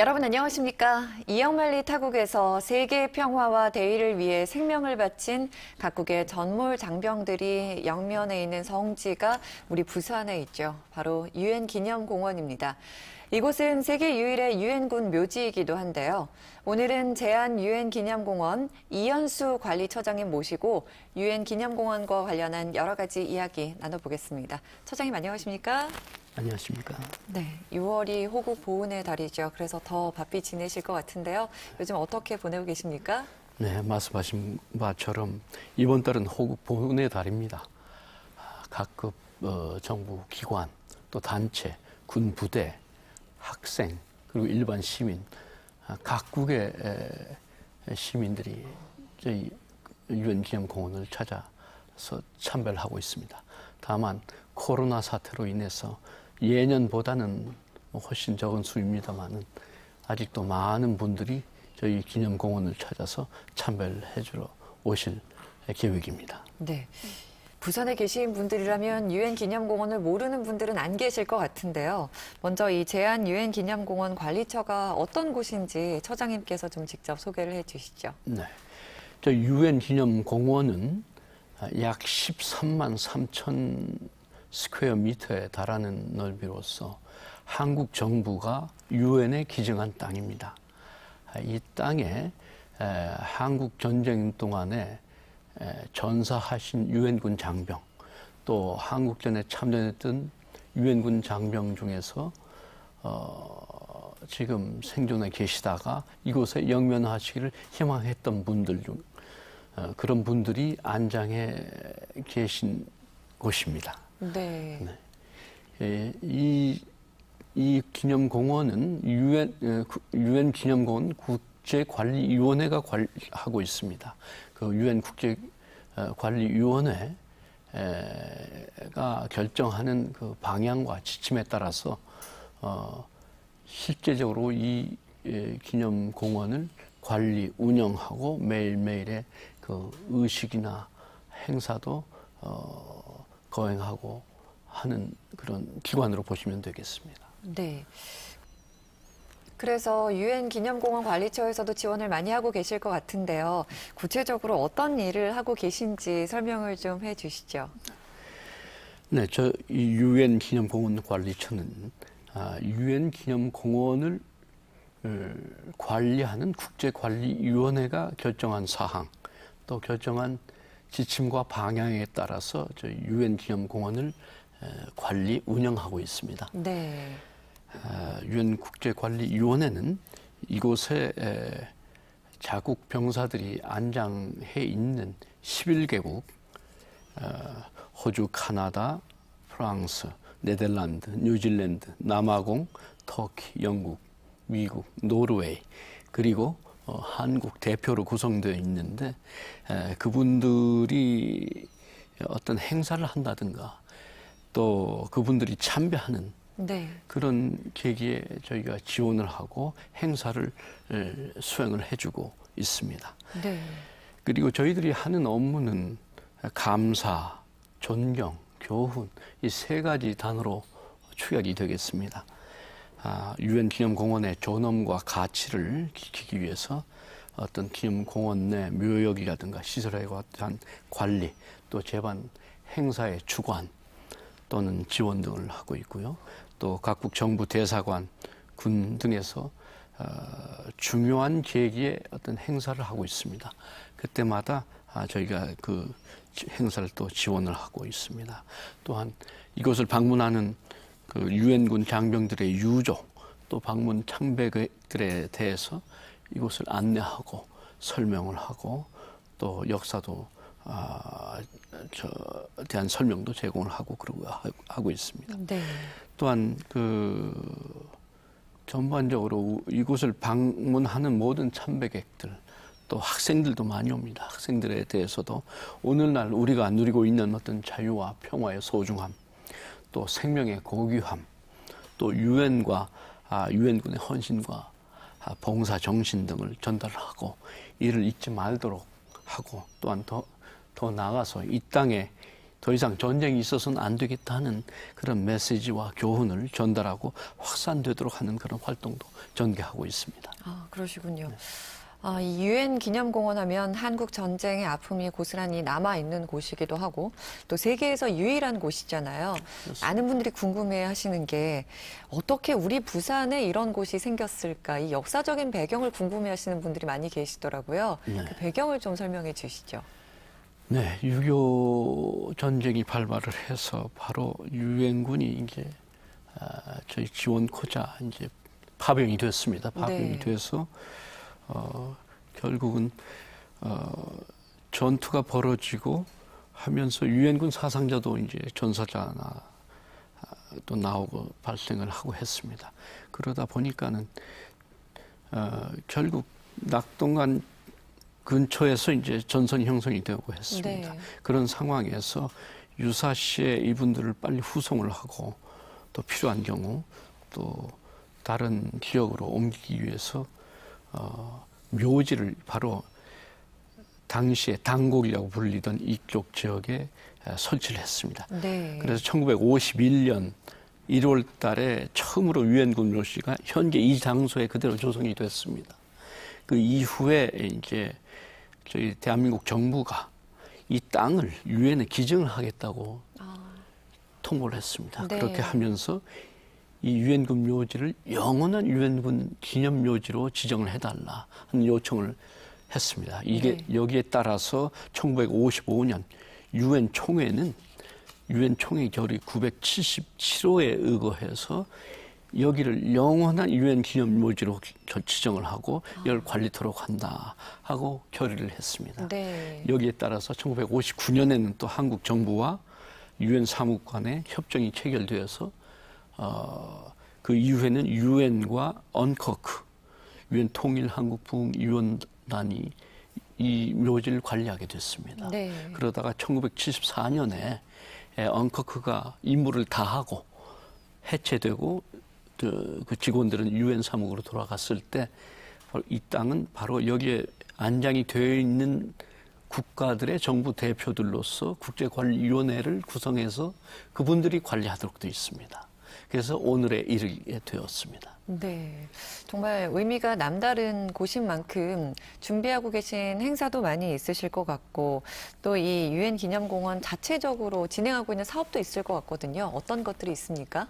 여러분 안녕하십니까? 이영만리 타국에서 세계 평화와 대의를 위해 생명을 바친 각국의 전몰 장병들이 영면에 있는 성지가 우리 부산에 있죠. 바로 유엔 기념공원입니다. 이곳은 세계 유일의 유엔군 묘지이기도 한데요. 오늘은 제안 유엔 기념공원 이현수 관리처장님 모시고 유엔 기념공원과 관련한 여러 가지 이야기 나눠보겠습니다. 처장님 안녕하십니까? 안녕하십니까? 네, 6월이 호국 보훈의 달이죠. 그래서 더 바삐 지내실 것 같은데요. 요즘 어떻게 보내고 계십니까? 네, 말씀하신 바처럼 이번 달은 호국 보훈의 달입니다. 각급 정부 기관, 또 단체, 군 부대, 학생, 그리고 일반 시민, 각국의 시민들이 저희 유엔 기념공원을 찾아서 참배를 하고 있습니다. 다만 코로나 사태로 인해서 예년보다는 훨씬 적은 수입니다만은 아직도 많은 분들이 저희 기념공원을 찾아서 참배를 해주러 오실 계획입니다. 네. 부산에 계신 분들이라면 유엔 기념공원을 모르는 분들은 안 계실 것 같은데요. 먼저 이 제안 유엔 기념공원 관리처가 어떤 곳인지 처장님께서 좀 직접 소개를 해 주시죠. 네. 저 유엔 기념공원은 약 13만 3천 스퀘어 미터에 달하는 넓이로서 한국 정부가 유엔에 기증한 땅입니다. 이 땅에 한국 전쟁 동안에 전사하신 유엔군 장병, 또 한국전에 참전했던 유엔군 장병 중에서 지금 생존해 계시다가 이곳에 영면하시기를 희망했던 분들 중 그런 분들이 안장해 계신 곳입니다. 네. 네. 이 기념공원은 유엔 기념공원 국제관리위원회가 하고 있습니다. 그 유엔 국제관리위원회가 결정하는 그 방향과 지침에 따라서 실제적으로 이 기념공원을 관리, 운영하고 매일매일의 그 의식이나 행사도 거행하고 하는 그런 기관으로 보시면 되겠습니다. 네. 그래서 유엔 기념공원 관리처에서도 지원을 많이 하고 계실 것 같은데요. 구체적으로 어떤 일을 하고 계신지 설명을 좀 해주시죠. 네, 저 유엔 기념공원 관리처는 유엔 기념공원을 관리하는 국제관리위원회가 결정한 사항, 또 결정한 지침과 방향에 따라서 저희 유엔 기념공원을 관리, 운영하고 있습니다. 네. 유엔 국제관리위원회는 이곳에 자국 병사들이 안장해 있는 11개국, 호주, 카나다, 프랑스, 네덜란드, 뉴질랜드, 남아공, 터키, 영국, 미국, 노르웨이, 그리고 한국 대표로 구성되어 있는데 그분들이 어떤 행사를 한다든가 또 그분들이 참배하는 네. 그런 계기에 저희가 지원을 하고 행사를 수행을 해주고 있습니다. 네. 그리고 저희들이 하는 업무는 감사, 존경, 교훈 이 세 가지 단어로 축약이 되겠습니다. 유엔 기념공원의 존엄과 가치를 지키기 위해서 어떤 기념공원 내 묘역이라든가 시설에 관한 관리, 또 제반 행사의 주관 또는 지원 등을 하고 있고요. 또 각국 정부 대사관, 군 등에서 중요한 계기에 어떤 행사를 하고 있습니다. 그때마다 저희가 그 행사를 또 지원을 하고 있습니다. 또한 이곳을 방문하는 그 유엔군 장병들의 유조, 또 방문 참배들에 대해서 이곳을 안내하고 설명을 하고 또 역사도 대한 설명도 제공을 하고 그러고 하고 있습니다. 네. 또한 그 전반적으로 이곳을 방문하는 모든 참배객들 또 학생들도 많이 옵니다. 학생들에 대해서도 오늘날 우리가 누리고 있는 어떤 자유와 평화의 소중함, 또 생명의 고귀함, 또 유엔군의 헌신과 봉사 정신 등을 전달하고 이를 잊지 말도록 하고 또한 더 나아가서 이 땅에 더 이상 전쟁이 있어서는 안 되겠다는 그런 메시지와 교훈을 전달하고 확산되도록 하는 그런 활동도 전개하고 있습니다. 아, 그러시군요. 이 유엔 기념공원 하면 한국 전쟁의 아픔이 고스란히 남아있는 곳이기도 하고 또 세계에서 유일한 곳이잖아요. 그렇습니다. 많은 분들이 궁금해 하시는 게 어떻게 우리 부산에 이런 곳이 생겼을까? 이 역사적인 배경을 궁금해 하시는 분들이 많이 계시더라고요. 네. 그 배경을 좀 설명해 주시죠. 네, 6.25 전쟁이 발발을 해서 바로 유엔군이 이제 저희 지원코자 이제 파병이 됐습니다. 파병이 네. 돼서 결국은 전투가 벌어지고 하면서 유엔군 사상자도 이제 전사자나 또 나오고 발생을 하고 했습니다. 그러다 보니까는 결국 낙동강 근처에서 이제 전선이 형성이 되고 했습니다. 네. 그런 상황에서 유사시에 이분들을 빨리 후송을 하고 또 필요한 경우 또 다른 지역으로 옮기기 위해서 묘지를 바로 당시에 당곡이라고 불리던 이쪽 지역에 설치를 했습니다. 네. 그래서 1951년 1월 달에 처음으로 유엔군 묘지가 현재 이 장소에 그대로 조성이 됐습니다. 그 이후에 이제 저희 대한민국 정부가 이 땅을 유엔에 기증을 하겠다고 통보를 했습니다. 네. 그렇게 하면서 이 유엔군 묘지를 영원한 유엔군 기념 묘지로 지정을 해달라 하는 요청을 했습니다. 이게 네. 여기에 따라서 1955년 유엔 총회는 유엔 총회 결의 977호에 의거해서 여기를 영원한 유엔 기념 묘지로 지정을 하고 이걸 관리토록 한다 하고 결의를 했습니다. 네. 여기에 따라서 1959년에는 또 한국 정부와 유엔 사무관의 협정이 체결되어서 그 이후에는 유엔과 언커크 유엔 통일 한국 부흥위원단이 이 묘지를 관리하게 됐습니다. 네. 그러다가 1974년에 언커크가 임무를 다하고 해체되고 그 직원들은 유엔 사무국으로 돌아갔을 때 이 땅은 바로 여기에 안장이 되어 있는 국가들의 정부 대표들로서 국제관리위원회를 구성해서 그분들이 관리하도록 되어 있습니다. 그래서 오늘에 이르게 되었습니다. 네, 정말 의미가 남다른 곳인 만큼 준비하고 계신 행사도 많이 있으실 것 같고 또 이 유엔 기념공원 자체적으로 진행하고 있는 사업도 있을 것 같거든요. 어떤 것들이 있습니까?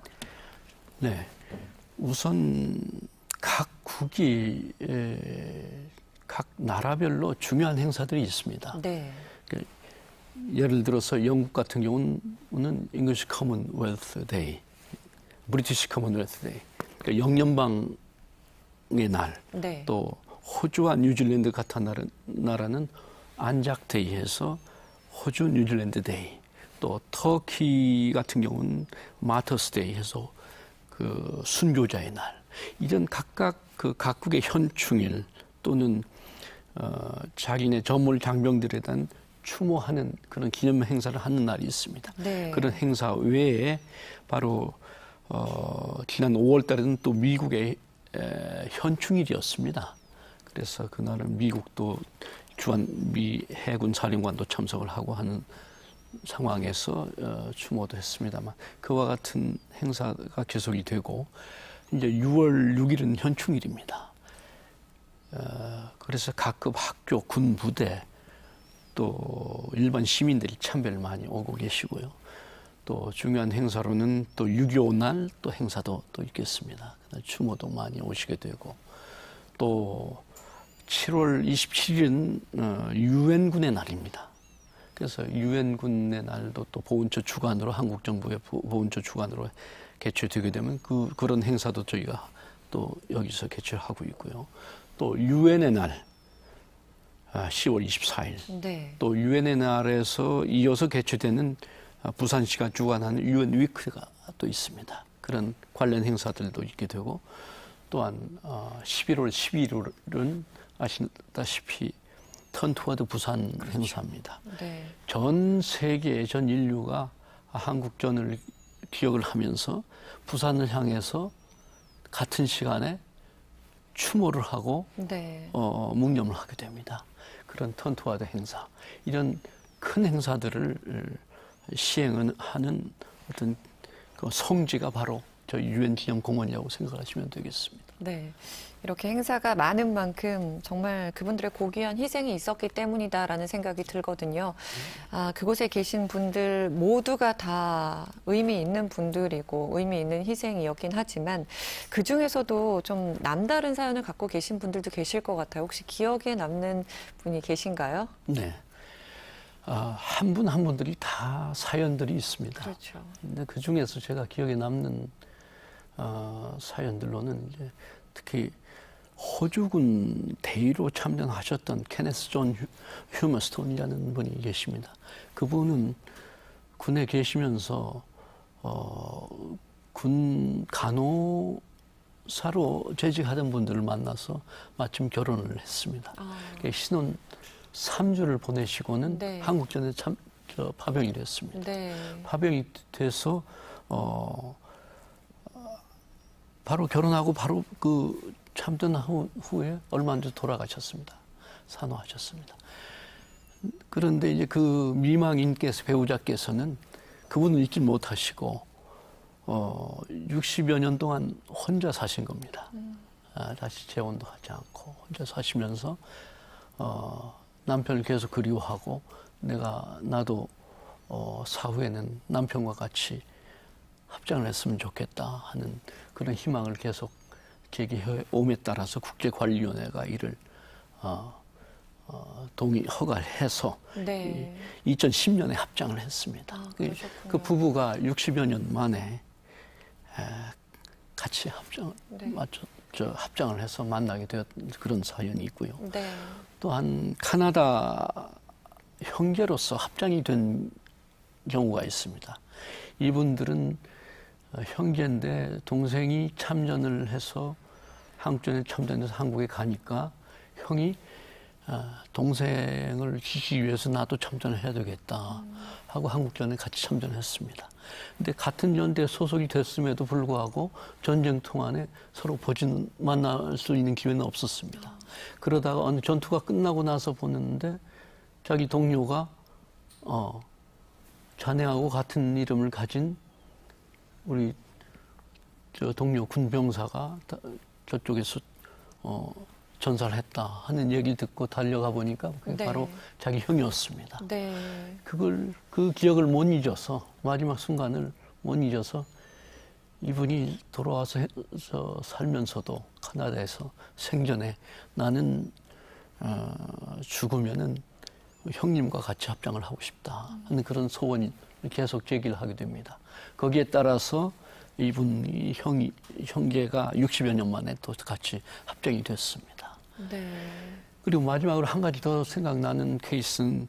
네, 우선 각 국이 각 나라별로 중요한 행사들이 있습니다. 네. 예를 들어서 영국 같은 경우는 English Commonwealth Day, British Commonwealth Day, 그러니까 영연방의 날, 네. 또 호주와 뉴질랜드 같은 나라는 안작데이 해서 호주 뉴질랜드 데이, 또 터키 같은 경우는 마터스데이 해서 그 순교자의 날, 이런 각각 그 각국의 현충일 또는 자기네 전몰 장병들에 대한 추모하는 그런 기념 행사를 하는 날이 있습니다. 네. 그런 행사 외에 바로 지난 5월 달에는 또 미국의 현충일이었습니다. 그래서 그날은 미국도 미 해군 사령관도 참석을 하고 하는 상황에서 추모도 했습니다만 그와 같은 행사가 계속이 되고 이제 6월 6일은 현충일입니다. 그래서 각급 학교, 군 부대 또 일반 시민들이 참배를 많이 오고 계시고요. 또 중요한 행사로는 또 6.25 날 또 행사도 또 있겠습니다. 추모도 많이 오시게 되고 또 7월 27일은 유엔군의 날입니다. 그래서 유엔군의 날도 또 보훈처 주관으로 한국 정부의 보훈처 주관으로 개최되게 되면 그런 행사도 저희가 또 여기서 개최하고 있고요. 또 유엔의 날 10월 24일 네. 또 유엔의 날에서 이어서 개최되는 부산시가 주관하는 유엔 위크가 또 있습니다. 그런 관련 행사들도 있게 되고 또한 11월 11일은 아시다시피 턴투워드 부산 그렇죠. 행사입니다. 네. 전 세계 전 인류가 한국전을 기억을 하면서 부산을 향해서 같은 시간에 추모를 하고 네. 묵념을 하게 됩니다. 그런 턴투와드 행사, 이런 큰 행사들을 시행하는 어떤 그 성지가 바로 저희 유엔 기념공원이라고 생각하시면 되겠습니다. 네. 이렇게 행사가 많은 만큼 정말 그분들의 고귀한 희생이 있었기 때문이다라는 생각이 들거든요. 그곳에 계신 분들 모두가 다 의미 있는 분들이고 의미 있는 희생이었긴 하지만 그 중에서도 좀 남다른 사연을 갖고 계신 분들도 계실 것 같아요. 혹시 기억에 남는 분이 계신가요? 네. 한 분 한 분들이 다 사연들이 있습니다. 그렇죠. 근데 그 중에서 제가 기억에 남는 사연들로는 이제 특히 호주군 대위로 참전하셨던 케네스 존 휴머스톤이라는 분이 계십니다. 그분은 군에 계시면서 군 간호사로 재직하던 분들을 만나서 마침 결혼을 했습니다. 신혼 3주를 보내시고는 네. 한국전에 파병이 됐습니다. 네. 파병이 돼서 바로 결혼하고 바로 그 참전 후에 얼마 안 돼 돌아가셨습니다. 산후하셨습니다. 그런데 이제 그 미망인께서 배우자께서는 그분을 잊지 못하시고 60여 년 동안 혼자 사신 겁니다. 다시 재혼도 하지 않고 혼자 사시면서 남편을 계속 그리워하고 나도 사후에는 남편과 같이 합장을 했으면 좋겠다 하는 그런 희망을 계속 제기해 옴에 따라서 국제관리위원회가 이를 허가를 해서 네. 2010년에 합장을 했습니다. 그 부부가 60여 년 만에 같이 합장을 해서 만나게 되었던 그런 사연이 있고요. 네. 또한 카나다 형제로서 합장이 된 경우가 있습니다. 이분들은 형제인데 동생이 참전을 해서 한국전에 참전해서 한국에 가니까 형이 동생을 지키기 위해서 나도 참전을 해야 되겠다 하고 한국전에 같이 참전했습니다. 근데 같은 연대에 소속이 됐음에도 불구하고 전쟁 동안에 서로 만날 수 있는 기회는 없었습니다. 그러다가 어느 전투가 끝나고 나서 보는데 자기 동료가 자네하고 같은 이름을 가진 우리 동료 군병사가 저쪽에서 전사를 했다 하는 얘기 듣고 달려가 보니까 그게 네. 바로 자기 형이었습니다. 네. 그 기억을 못 잊어서 마지막 순간을 못 잊어서 이분이 돌아와서 살면서도 카나다에서 생전에 나는 죽으면은 형님과 같이 합장을 하고 싶다 하는 그런 소원이 계속 제기를 하게 됩니다. 거기에 따라서 이분이 형제가 60여 년 만에 또 같이 합장이 됐습니다. 네. 그리고 마지막으로 한 가지 더 생각나는 케이스는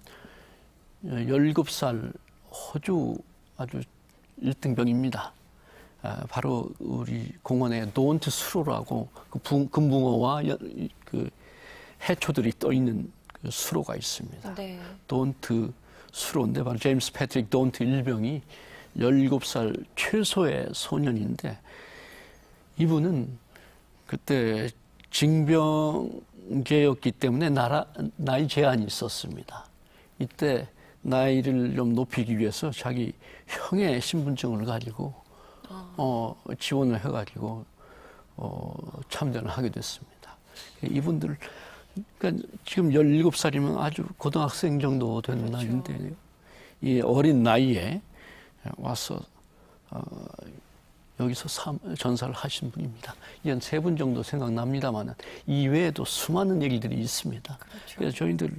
17살 호주 아주 1등병입니다. 바로 우리 공원에 노원트 수로라고 그 금붕어와 그 해초들이 떠 있는 그 수로가 있습니다. 네. 노원트 수로인데 바로 제임스 패트릭 노원트 일병이 17살 최소의 소년인데 이분은 그때 징병제였기 때문에 나이 제한이 있었습니다. 이때 나이를 좀 높이기 위해서 자기 형의 신분증을 가지고 지원을 해가지고 참전을 하게 됐습니다. 이분들 그러니까 지금 17살이면 아주 고등학생 정도 되는 그렇죠. 나이인데 이 어린 나이에 와서 여기서 전사를 하신 분입니다. 이한 3분 정도 생각납니다만 이외에도 수많은 얘기들이 있습니다. 그렇죠. 그래서 저희들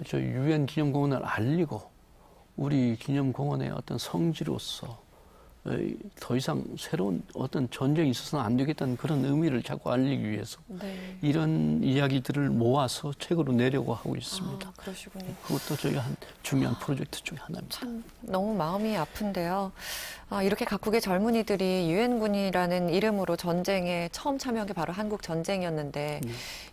저희 유엔 기념공원을 알리고 우리 기념공원의 어떤 성지로서 더 이상 새로운 어떤 전쟁이 있어서는 안 되겠다는 그런 의미를 자꾸 알리기 위해서 네. 이런 이야기들을 모아서 책으로 내려고 하고 있습니다. 그러시군요. 그것도 저희 한 중요한 프로젝트 중에 하나입니다. 참 너무 마음이 아픈데요. 이렇게 각국의 젊은이들이 유엔군이라는 이름으로 전쟁에 처음 참여한 게 바로 한국 전쟁이었는데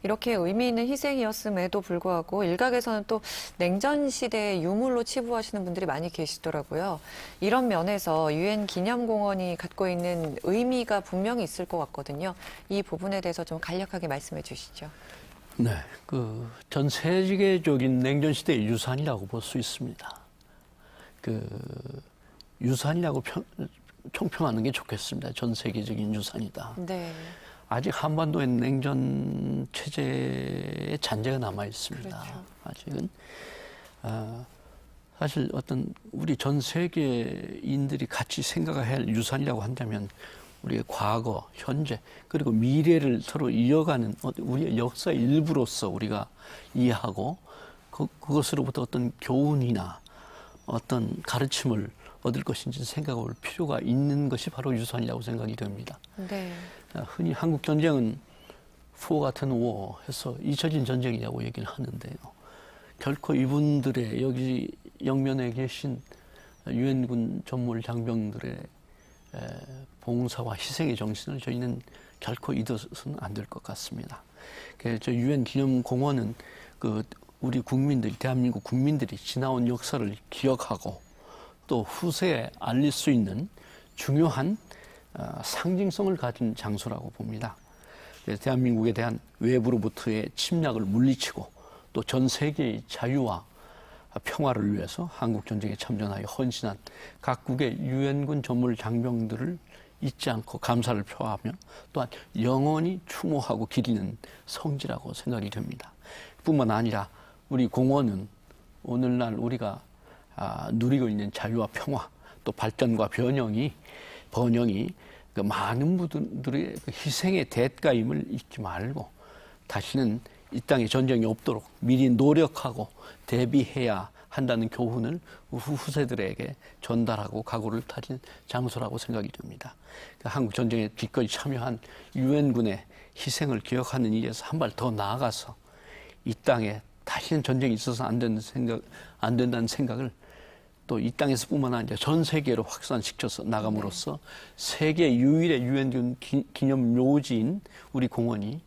이렇게 의미 있는 희생이었음에도 불구하고 일각에서는 또 냉전 시대의 유물로 치부하시는 분들이 많이 계시더라고요. 이런 면에서 유엔 기념공원이 갖고 있는 의미가 분명히 있을 것 같거든요. 이 부분에 대해서 좀 간략하게 말씀해 주시죠. 네, 전 세계적인 냉전 시대의 유산이라고 볼 수 있습니다. 그 유산이라고 총평하는 게 좋겠습니다. 전 세계적인 유산이다. 네. 아직 한반도엔 냉전 체제의 잔재가 남아 있습니다. 그렇죠. 아직은 사실 어떤 우리 전 세계인들이 같이 생각해야 할 유산이라고 한다면 우리의 과거, 현재 그리고 미래를 서로 이어가는 우리의 역사의 일부로서 우리가 이해하고 그것으로부터 어떤 교훈이나 어떤 가르침을 얻을 것인지 생각할 필요가 있는 것이 바로 유산이라고 생각이 됩니다. 네. 흔히 한국 전쟁은 Forgotten War 해서 잊혀진 전쟁이라고 얘기를 하는데요. 결코 이분들의 여기 영면에 계신 유엔군 전몰 장병들의 봉사와 희생의 정신을 저희는 결코 잊어서는 안 될 것 같습니다. 저 유엔 기념공원은 그 우리 국민들, 대한민국 국민들이 지나온 역사를 기억하고 또 후세에 알릴 수 있는 중요한 상징성을 가진 장소라고 봅니다. 대한민국에 대한 외부로부터의 침략을 물리치고 또 전 세계의 자유와 평화를 위해서 한국 전쟁에 참전하여 헌신한 각국의 유엔군 전몰 장병들을 잊지 않고 감사를 표하며 또한 영원히 추모하고 기리는 성지라고 생각이 됩니다. 뿐만 아니라 우리 공원은 오늘날 우리가 누리고 있는 자유와 평화 또 발전과 번영이 그 많은 분들의 그 희생의 대가임을 잊지 말고 다시는 이 땅에 전쟁이 없도록 미리 노력하고 대비해야 한다는 교훈을 후세들에게 전달하고 각오를 다진 장소라고 생각이 됩니다. 한국 전쟁에 기꺼이 참여한 유엔군의 희생을 기억하는 일에서 한 발 더 나아가서 이 땅에 다시는 전쟁이 있어서 안 된다는 생각을 또 이 땅에서뿐만 아니라 전 세계로 확산시켜서 나감으로써 세계 유일의 유엔군 기념 묘지인 우리 공원이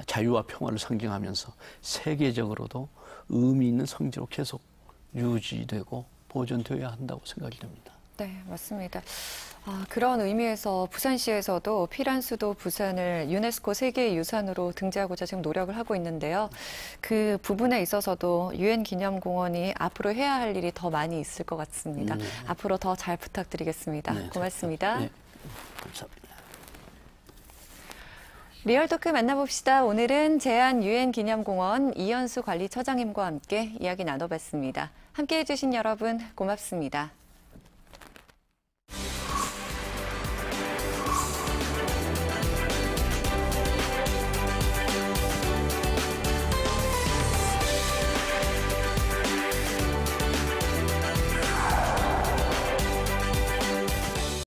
자유와 평화를 상징하면서 세계적으로도 의미 있는 성지로 계속 유지되고 보존되어야 한다고 생각이 됩니다. 네, 맞습니다. 그런 의미에서 부산시에서도 피란 수도 부산을 유네스코 세계유산으로 등재하고자 지금 노력을 하고 있는데요. 그 부분에 있어서도 유엔 기념공원이 앞으로 해야 할 일이 더 많이 있을 것 같습니다. 앞으로 더 잘 부탁드리겠습니다. 네, 고맙습니다. 네, 감사합니다. 리얼토크 만나봅시다. 오늘은 제안 유엔 기념공원 이현수 관리처장님과 함께 이야기 나눠봤습니다. 함께해 주신 여러분 고맙습니다.